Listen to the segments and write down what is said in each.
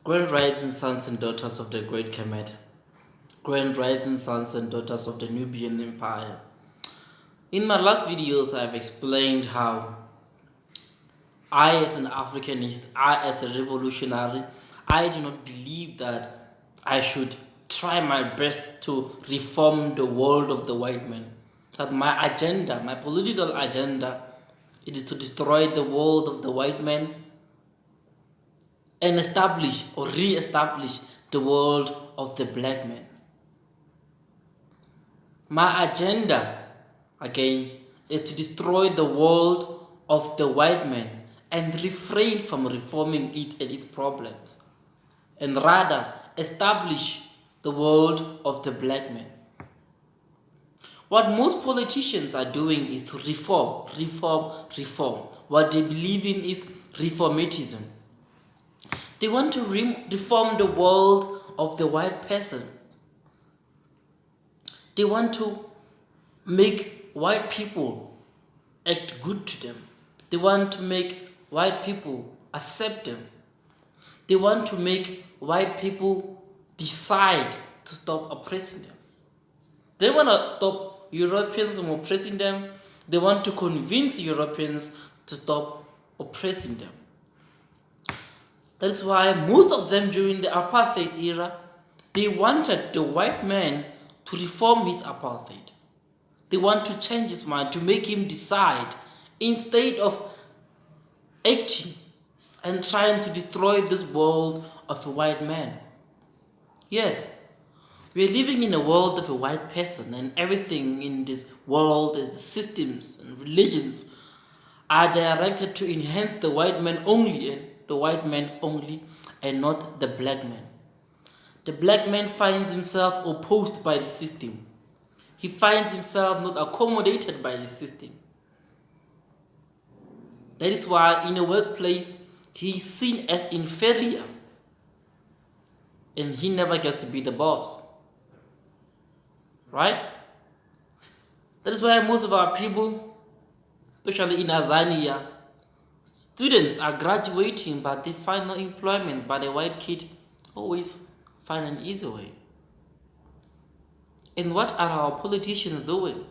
Grand rising sons and daughters of the great Kemet. Grand rising sons and daughters of the Nubian Empire. In my last videos, I have explained how I, as an Africanist, I, as a revolutionary, I do not believe that I should try my best to reform the world of the white man. That my agenda, my political agenda, it is to destroy the world of the white man and establish or re-establish the world of the black man. My agenda, again, is to destroy the world of the white man and refrain from reforming it and its problems, and rather establish the world of the black man. What most politicians are doing is to reform. What they believe in is reformatism. They want to reform the world of the white person. They want to make white people act good to them. They want to make white people accept them. They want to make white people decide to stop oppressing them. They want to stop Europeans from oppressing them. They want to convince Europeans to stop oppressing them. That's why most of them during the apartheid era, they wanted the white man to reform his apartheid. They want to change his mind, to make him decide instead of acting and trying to destroy this world of a white man. Yes, we are living in a world of a white person, and everything in this world, the systems and religions, are directed to enhance the white man only and not the black man. The black man finds himself opposed by the system. He finds himself not accommodated by the system. That is why in a workplace, he is seen as inferior, and he never gets to be the boss. Right? That is why most of our people, especially in Tanzania, students are graduating but they find no employment, but a white kid always find an easy way. And what are our politicians doing?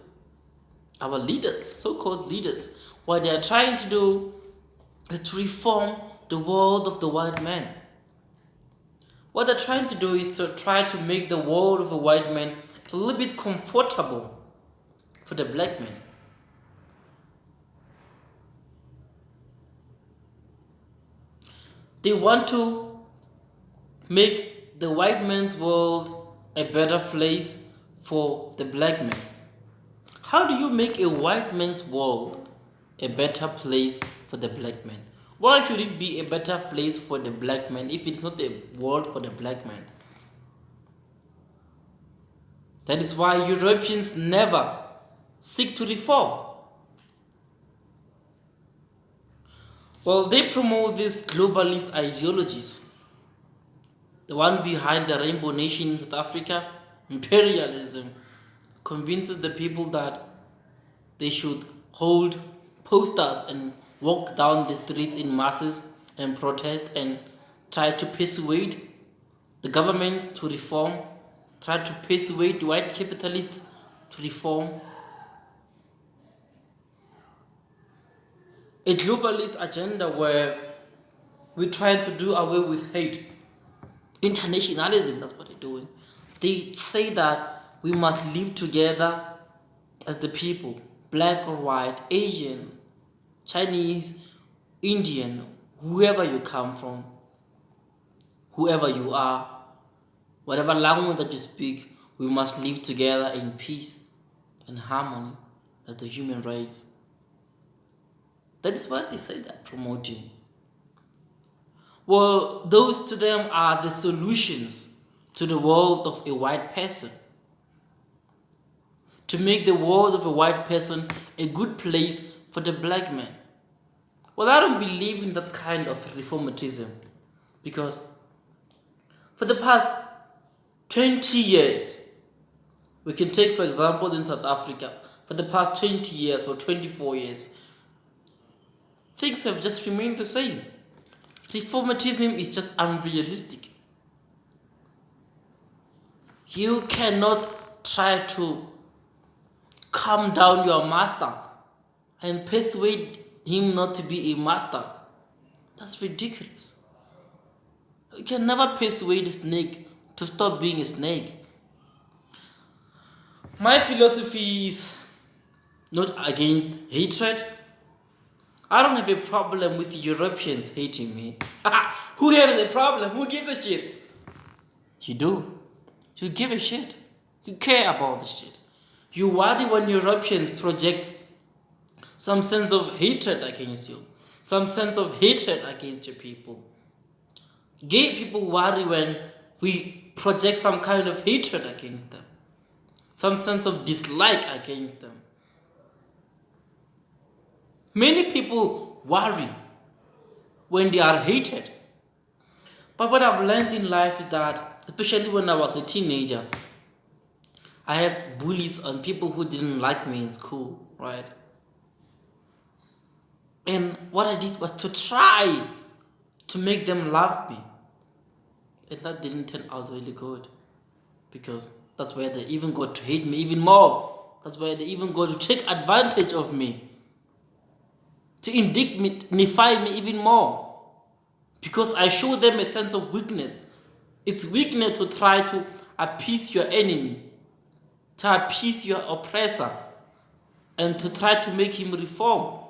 Our leaders, so-called leaders, what they are trying to do is to reform the world of the white man. What they're trying to do is to try to make the world of a white man a little bit comfortable for the black man. They want to make the white man's world a better place for the black man. How do you make a white man's world a better place for the black man? Why should it be a better place for the black man if it's not a world for the black man? That is why Europeans never seek to reform. Well, they promote these globalist ideologies. The one behind the Rainbow Nation in South Africa, imperialism, convinces the people that they should hold posters and walk down the streets in masses and protest and try to persuade the governments to reform, try to persuade white capitalists to reform. A globalist agenda where we try to do away with hate. Internationalism, that's what they're doing. They say that we must live together as the people, black or white, Asian, Chinese, Indian, whoever you come from, whoever you are, whatever language that you speak, we must live together in peace and harmony as the human race. That is what they say they're promoting. Well, those to them are the solutions to the world of a white person. To make the world of a white person a good place for the black man. Well, I don't believe in that kind of reformatism, because for the past 20 years, we can take for example in South Africa, for the past 20 years or 24 years, things have just remained the same. Reformatism is just unrealistic. You cannot try to calm down your master and persuade him not to be a master. That's ridiculous. You can never persuade a snake to stop being a snake. My philosophy is not against hatred. I don't have a problem with Europeans hating me. Who has a problem? Who gives a shit? You do. You give a shit. You care about the shit. You worry when Europeans project some sense of hatred against you, some sense of hatred against your people. Gay people worry when we project some kind of hatred against them, some sense of dislike against them. Many people worry when they are hated. But what I've learned in life is that, especially when I was a teenager, I had bullies and people who didn't like me in school, right? And what I did was to try to make them love me. And that didn't turn out really good, because that's where they even got to hate me even more. That's where they even got to take advantage of me, to indignify me even more, because I showed them a sense of weakness. It's weakness to try to appease your enemy, to appease your oppressor, and to try to make him reform.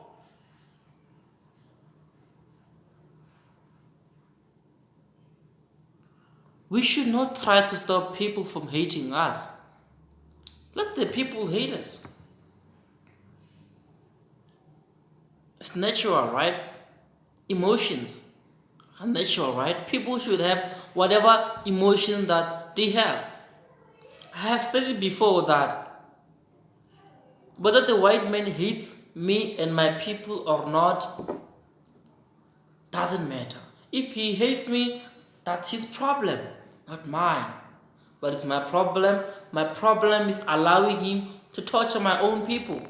We should not try to stop people from hating us. Let the people hate us. It's natural, right? Emotions are natural, right? People should have whatever emotion that they have. I have said it before that whether the white man hates me and my people or not doesn't matter. If he hates me, that's his problem, not mine. But it's my problem. My problem is allowing him to torture my own people.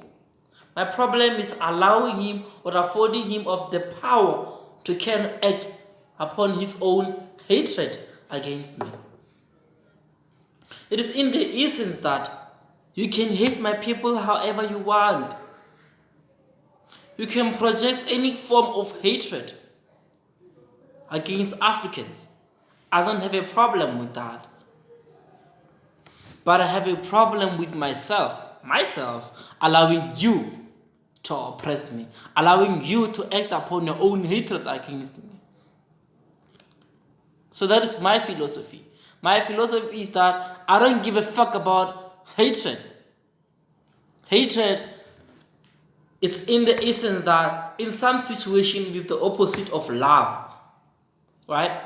My problem is allowing him or affording him of the power to can act upon his own hatred against me. It is in the essence that you can hate my people however you want. You can project any form of hatred against Africans. I don't have a problem with that. But I have a problem with myself allowing you to oppress me, allowing you to act upon your own hatred against me. So that is my philosophy. My philosophy is that I don't give a fuck about hatred. Hatred, it's in the essence that in some situation it is the opposite of love, right?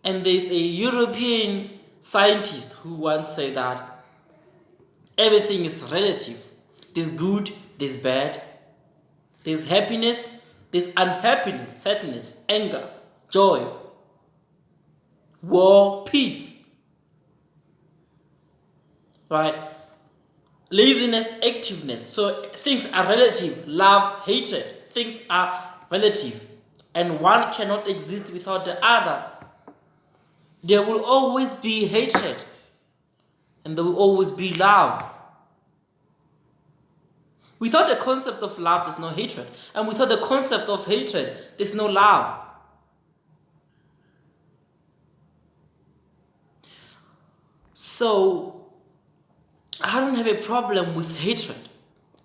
And there's a European scientist who once said that everything is relative. There's good, there's bad, there's happiness, there's unhappiness, sadness, anger, joy, war, peace, right? Laziness, activeness. So things are relative. Love, hatred, things are relative, and one cannot exist without the other. There will always be hatred, and there will always be love. Without the concept of love, there's no hatred, and without the concept of hatred, there's no love. So I don't have a problem with hatred.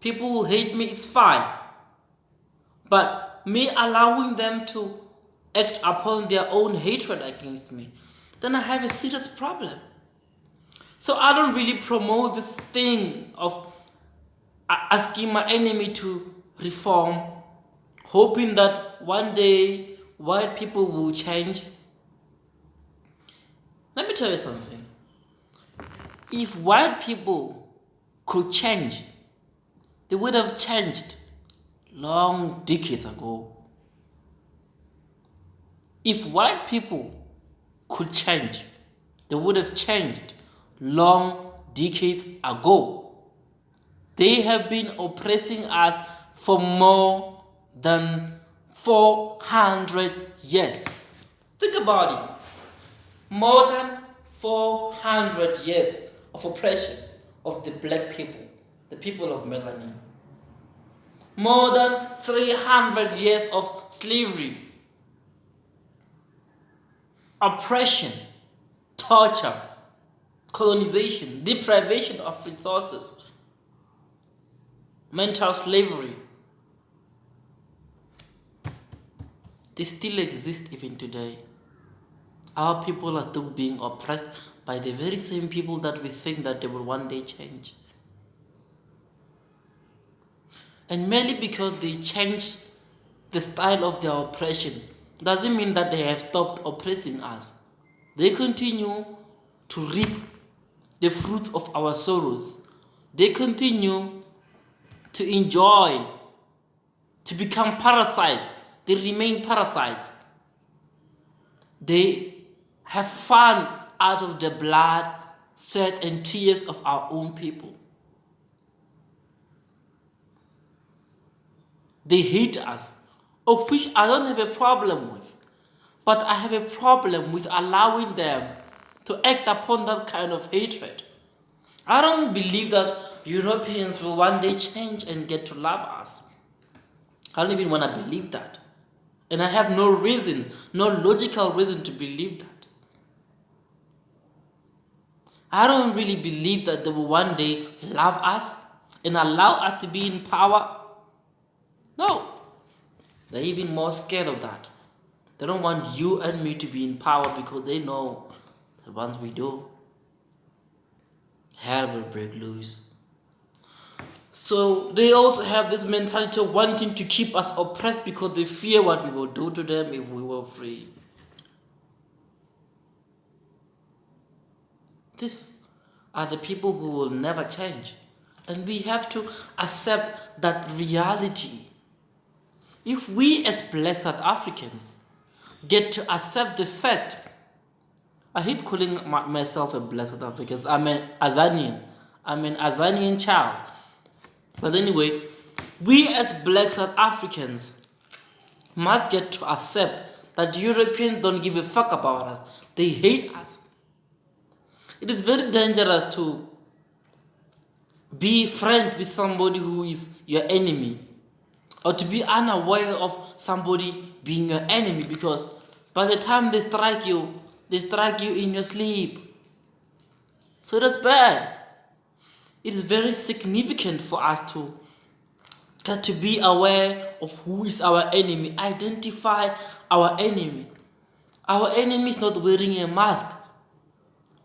People will hate me, it's fine. But me allowing them to act upon their own hatred against me, then I have a serious problem. So I don't really promote this thing of asking my enemy to reform, hoping that one day white people will change. Let me tell you something. If white people could change, they would have changed long decades ago. If white people could change, they would have changed long decades ago. They have been oppressing us for more than 400 years. Think about it. More than 400 years of oppression of the black people, the people of melanin. More than 300 years of slavery, oppression, torture, colonization, deprivation of resources, mental slavery. They still exist even today. Our people are still being oppressed by the very same people that we think that they will one day change. And merely because they change the style of their oppression doesn't mean that they have stopped oppressing us. They continue to reap the fruits of our sorrows. They continue to enjoy, to become parasites. They remain parasites. They have fun out of the blood, sweat, and tears of our own people. They hate us, of which I don't have a problem with. But I have a problem with allowing them to act upon that kind of hatred. I don't believe that Europeans will one day change and get to love us. I don't even want to believe that. And I have no reason, no logical reason to believe that. I don't really believe that they will one day love us and allow us to be in power. No. They're even more scared of that. They don't want you and me to be in power because they know that once we do, hell will break loose. So they also have this mentality of wanting to keep us oppressed because they fear what we will do to them if we were free. These are the people who will never change. And we have to accept that reality. If we as black South Africans get to accept the fact, I hate calling myself a black South African. I'm an Azanian. I'm an Azanian child. But anyway, we as black South Africans must get to accept that Europeans don't give a fuck about us. They hate us. It is very dangerous to be friend with somebody who is your enemy, or to be unaware of somebody being your enemy, because by the time they strike you in your sleep. So that's bad. It is very significant for us to get to be aware of who is our enemy, identify our enemy. Our enemy is not wearing a mask.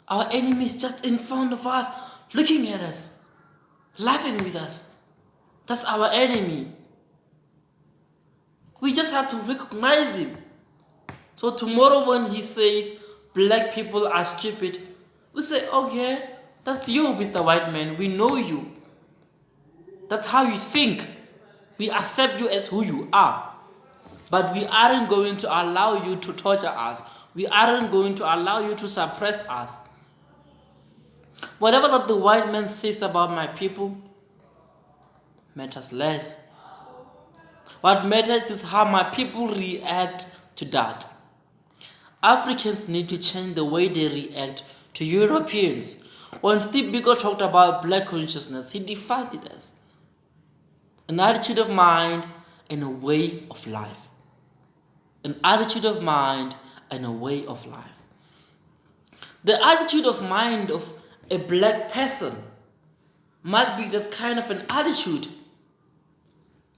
Our enemy is just in front of us, looking at us, laughing with us. That's our enemy. We just have to recognize him. So tomorrow when he says black people are stupid, we say, oh yeah, that's you, Mr. White Man. We know you. That's how you think. We accept you as who you are. But we aren't going to allow you to torture us. We aren't going to allow you to suppress us. Whatever that the white man says about my people matters less. What matters is how my people react to that. Africans need to change the way they react to Europeans. When Steve Biko talked about black consciousness, he defined it as an attitude of mind and a way of life. An attitude of mind and a way of life. The attitude of mind of a black person must be that kind of an attitude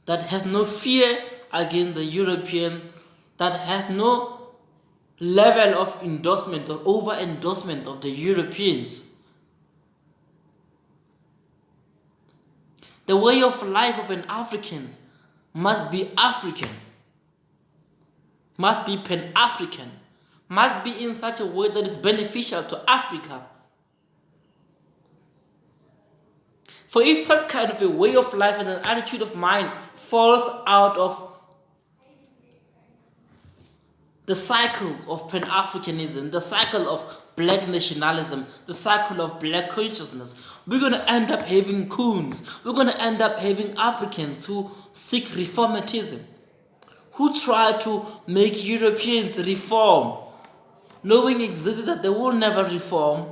that has no fear against the European, that has no level of endorsement or over-endorsement of the Europeans. The way of life of an African must be African, must be Pan-African, must be in such a way that is beneficial to Africa. For if such kind of a way of life and an attitude of mind falls out of the cycle of Pan-Africanism, the cycle of black nationalism, the cycle of black consciousness, we're going to end up having coons. We're going to end up having Africans who seek reformatism, who try to make Europeans reform, knowing exactly that they will never reform,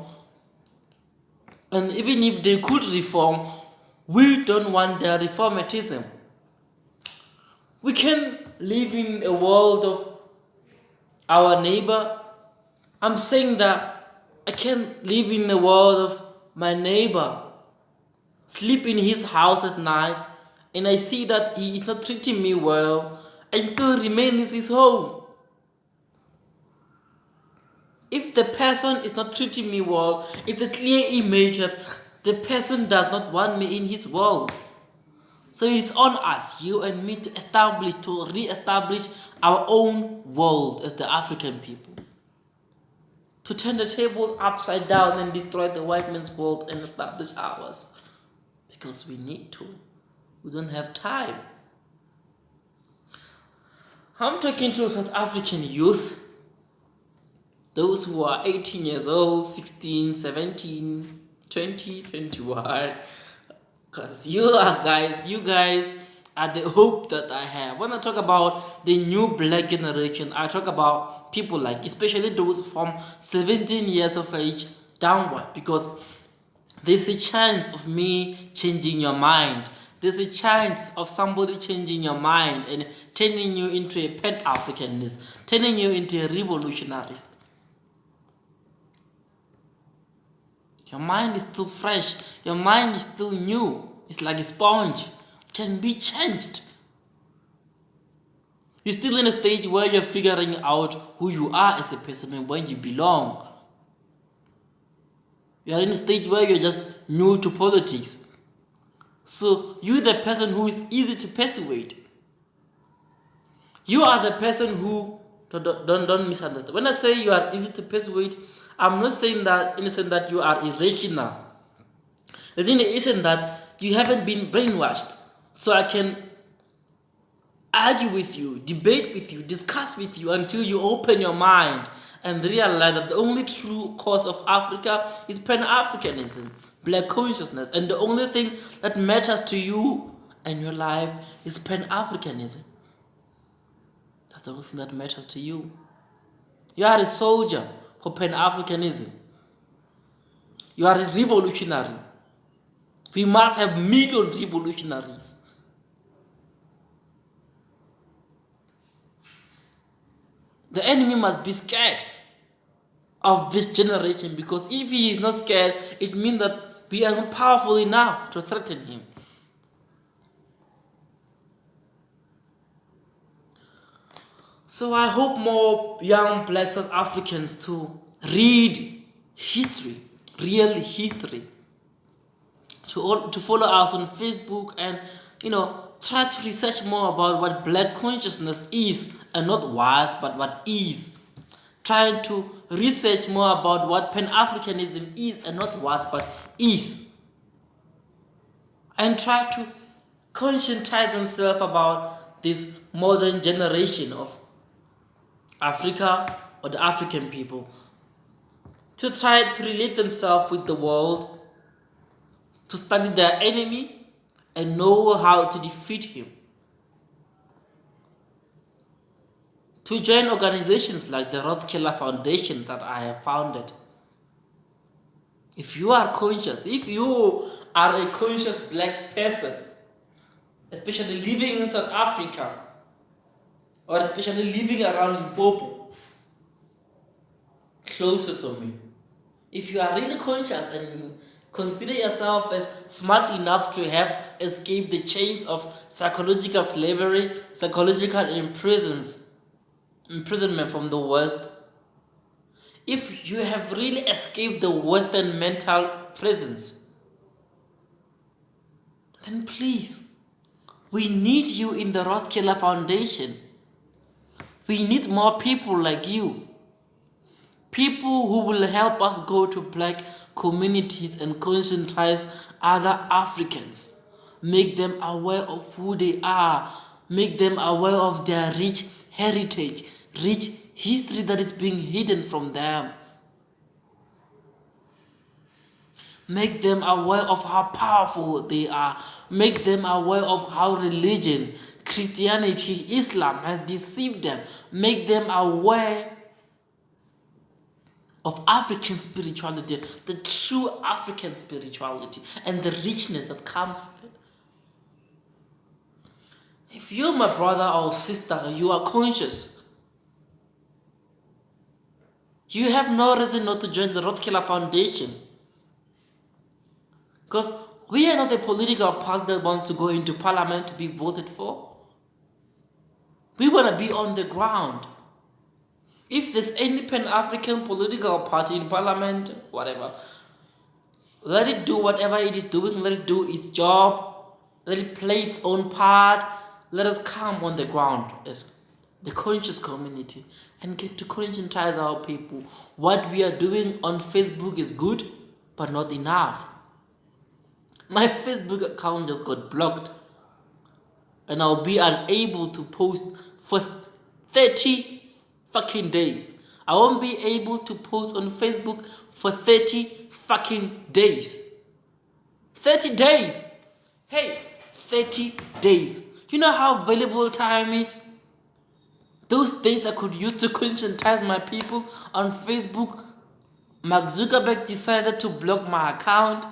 and even if they could reform, we don't want their reformatism. We can live in a world of our neighbor. I'm saying that I can live in the world of my neighbor, sleep in his house at night, and I see that he is not treating me well, and still remain in his home. If the person is not treating me well, it's a clear image that the person does not want me in his world. So it's on us, you and me, to re-establish our own world as the African people. To turn the tables upside down and destroy the white man's world and establish ours. Because we need to. We don't have time. I'm talking to South African youth, those who are 18 years old, 16, 17, 20, 21. Because you guys are the hope that I have. When I talk about the new black generation, I talk about people like, especially those from 17 years of age downward, because there's a chance of me changing your mind. There's a chance of somebody changing your mind and turning you into a Pan-Africanist, turning you into a revolutionarist. Your mind is still fresh. Your mind is still new. It's like a sponge. It can be changed. You're still in a stage where you're figuring out who you are as a person and where you belong. You're in a stage where you're just new to politics. So you're the person who is easy to persuade. You are the person who, don't misunderstand. When I say you are easy to persuade, I'm not saying that in the sense that you are irrational. The thing isn't that you haven't been brainwashed. So I can argue with you, debate with you, discuss with you until you open your mind and realize that the only true cause of Africa is Pan-Africanism, black consciousness, and the only thing that matters to you and your life is Pan-Africanism. That's the only thing that matters to you. You are a soldier for Pan-Africanism. You are a revolutionary. We must have million revolutionaries. The enemy must be scared of this generation, because if he is not scared, it means that we are not powerful enough to threaten him. So I hope more young black South Africans to read history, real history, to follow us on Facebook and try to research more about what black consciousness is, and not was, but what is. Trying to research more about what Pan-Africanism is, and not was, but is. And try to conscientize themselves about this modern generation of Africa, or the African people. To try to relate themselves with the world, to study their enemy, and know how to defeat him. To join organizations like the Rothschild Foundation that I have founded. If you are conscious, if you are a conscious black person, especially living in South Africa, or especially living around Limpopo, closer to me, if you are really conscious and consider yourself as smart enough to have escaped the chains of psychological slavery, psychological imprisonment from the West, if you have really escaped the Western mental prisons, then please, we need you in the Rothschild Foundation. We need more people like you. People who will help us go to black communities and conscientize other Africans. Make them aware of who they are. Make them aware of their rich heritage, rich history that is being hidden from them. Make them aware of how powerful they are. Make them aware of how religion, Christianity, Islam has deceived them. Make them aware of African spirituality, the true African spirituality, and the richness that comes with it. If you're my brother or sister, you are conscious. You have no reason not to join the Rothkiller Foundation. Because we are not a political party that wants to go into parliament to be voted for. We want to be on the ground. If there's any Pan-African political party in parliament, whatever, let it do whatever it is doing, let it do its job, let it play its own part, let us come on the ground as the conscious community and get to conscientize our people. What we are doing on Facebook is good, but not enough. My Facebook account just got blocked and I'll be unable to post for 30 fucking days. I won't be able to post on Facebook for 30 fucking days. 30 days. Hey, 30 days. You know how valuable time is? Those days I could use to conscientize my people on Facebook. Mark Zuckerberg decided to block my account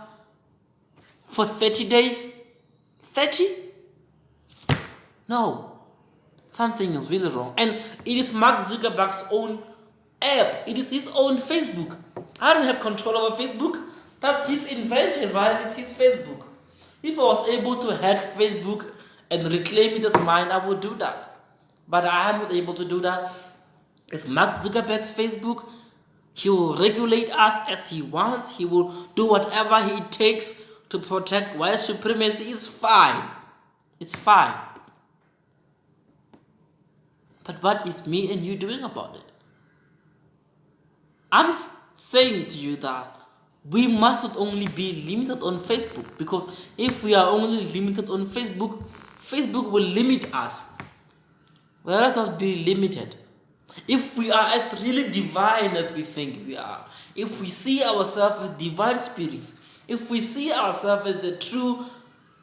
for 30 days. 30? No. Something is really wrong. And it is Mark Zuckerberg's own app. It is his own Facebook. I don't have control over Facebook. That's his invention, right? It's his Facebook. If I was able to hack Facebook and reclaim it as mine, I would do that. But I am not able to do that. It's Mark Zuckerberg's Facebook. He will regulate us as he wants. He will do whatever he takes to protect white supremacy. It's fine. It's fine. But what is me and you doing about it? I'm saying to you that we must not only be limited on Facebook, because if we are only limited on Facebook, Facebook will limit us. Let us not be limited. If we are as really divine as we think we are, if we see ourselves as divine spirits, if we see ourselves as the true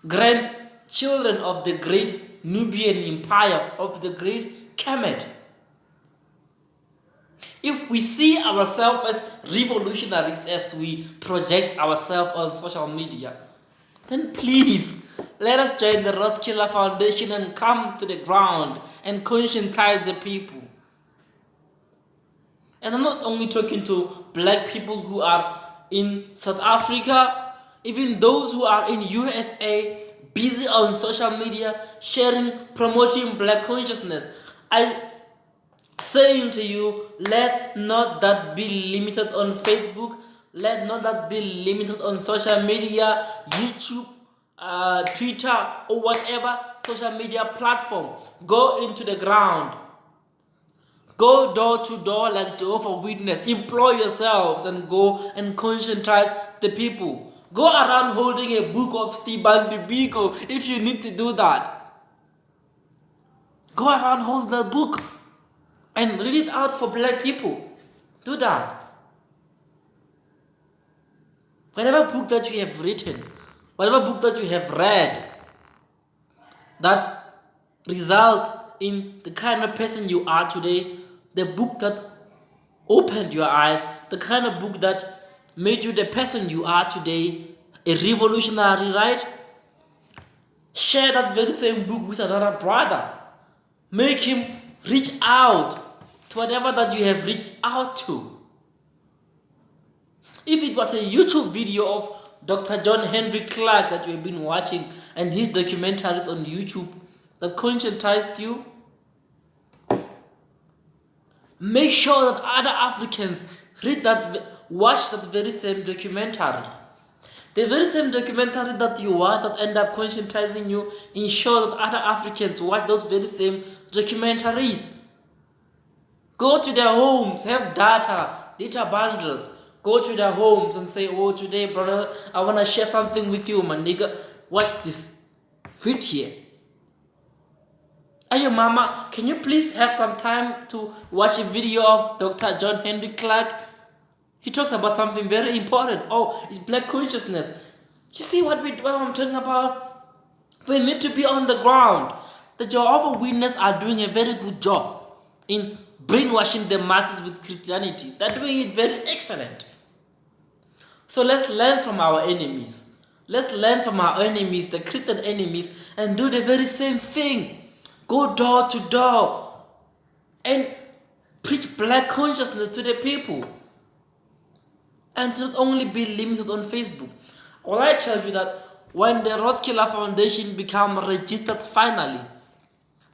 grandchildren of the great Nubian empire, of the great Kemet, if we see ourselves as revolutionaries as we project ourselves on social media, then please let us join the Rothkiller Foundation and come to the ground and conscientize the people. And I'm not only talking to black people who are in South Africa, even those who are in USA, busy on social media, sharing, promoting black consciousness. I saying to you, let not that be limited on Facebook, let not that be limited on social media, YouTube, Twitter, or whatever social media platform. Go into the ground. Go door to door like Jehovah's Witness. Employ yourselves and go and conscientize the people. Go around holding a book of Stephen Biko if you need to do that. Go around holding a book and read it out for black people. Do that. Whatever book that you have written, whatever book that you have read, that results in the kind of person you are today, the book that opened your eyes, the kind of book that made you the person you are today, a revolutionary, right? Share that very same book with another brother. Make him reach out to whatever that you have reached out to. If it was a YouTube video of Dr. John Henry Clark that you have been watching and his documentaries on YouTube that conscientized you, make sure that other Africans watch that very same documentary. The very same documentary that you watch that end up conscientizing you, ensure that other Africans watch those very same documentaries. Go to their homes, have data bundles. Go to their homes and say, oh, today, brother, I want to share something with you, my nigga. Watch this. Fit here. Hey, mama, can you please have some time to watch a video of Dr. John Henry Clark? He talks about something very important. Oh, it's black consciousness. You see what I'm talking about? We need to be on the ground. The Jehovah's Witnesses are doing a very good job in brainwashing the masses with Christianity. They're doing it very excellent. So let's learn from our enemies. Let's learn from our enemies, the Christian enemies, and do the very same thing. Go door to door and preach black consciousness to the people. And not only be limited on Facebook. Well, I tell you that when the Rothkiller Foundation become registered finally,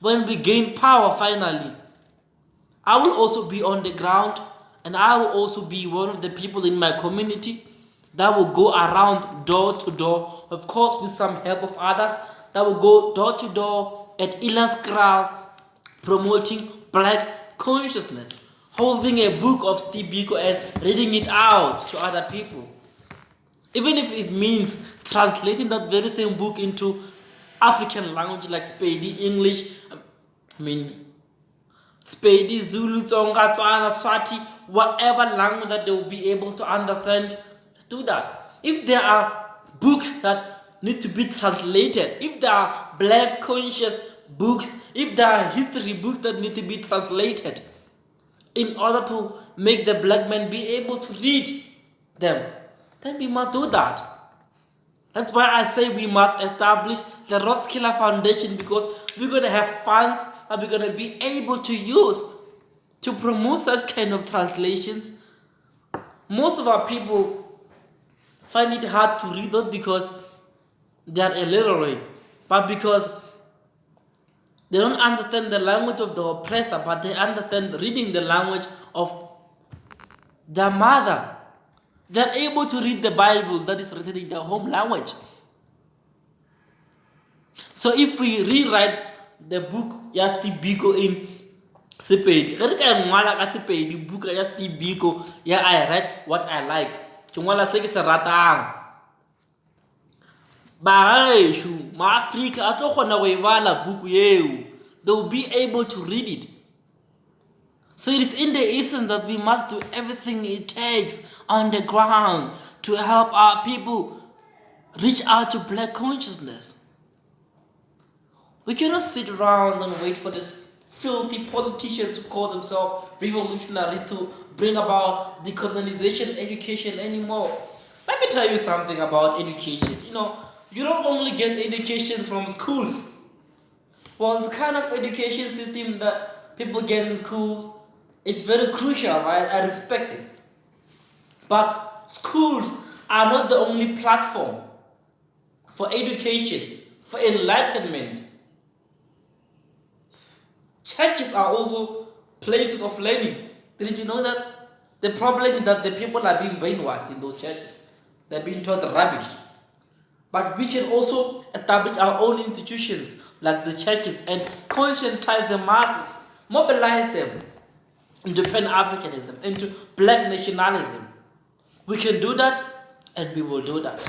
when we gain power finally, I will also be on the ground, and I will also be one of the people in my community that will go around door to door, of course with some help of others, that will go door to door at Elon's crowd, promoting black consciousness, holding a book of Steve Biko and reading it out to other people. Even if it means translating that very same book into African language like Spedi, English, Spedi, Zulu, Tsonga, Tswana, Swati, whatever language that they will be able to understand, let's do that. If there are books that need to be translated, if there are black conscious books, if there are history books that need to be translated in order to make the black man be able to read them, then we must do that. That's why I say we must establish the Rothkiller Foundation, because we're going to have funds that we're going to be able to use to promote such kind of translations. Most of our people find it hard to read, not because they are illiterate, but because they don't understand the language of the oppressor, but they understand reading the language of their mother. They are able to read the Bible that is written in their home language. So if we rewrite the book ya Steve Biko in Sepedi, book ya Steve Biko, yeah, I write what I like. Chungwala se ke se ratang. Baeshu, ma Africa a tlo kgona go e bala book eo. They will be able to read it. So it is in the essence that we must do everything it takes on the ground to help our people reach out to black consciousness. We cannot sit around and wait for this filthy politicians who call themselves revolutionary to bring about decolonization education anymore. Let me tell you something about education. You don't only get education from schools. Well, the kind of education system that people get in schools, it's very crucial, right? I respect it. But schools are not the only platform for education, for enlightenment. Churches are also places of learning. Did you know that? The problem is that the people are being brainwashed in those churches. They're being taught rubbish. But we can also establish our own institutions like the churches and conscientize the masses, mobilize them into Pan-Africanism, into black nationalism. We can do that, and we will do that.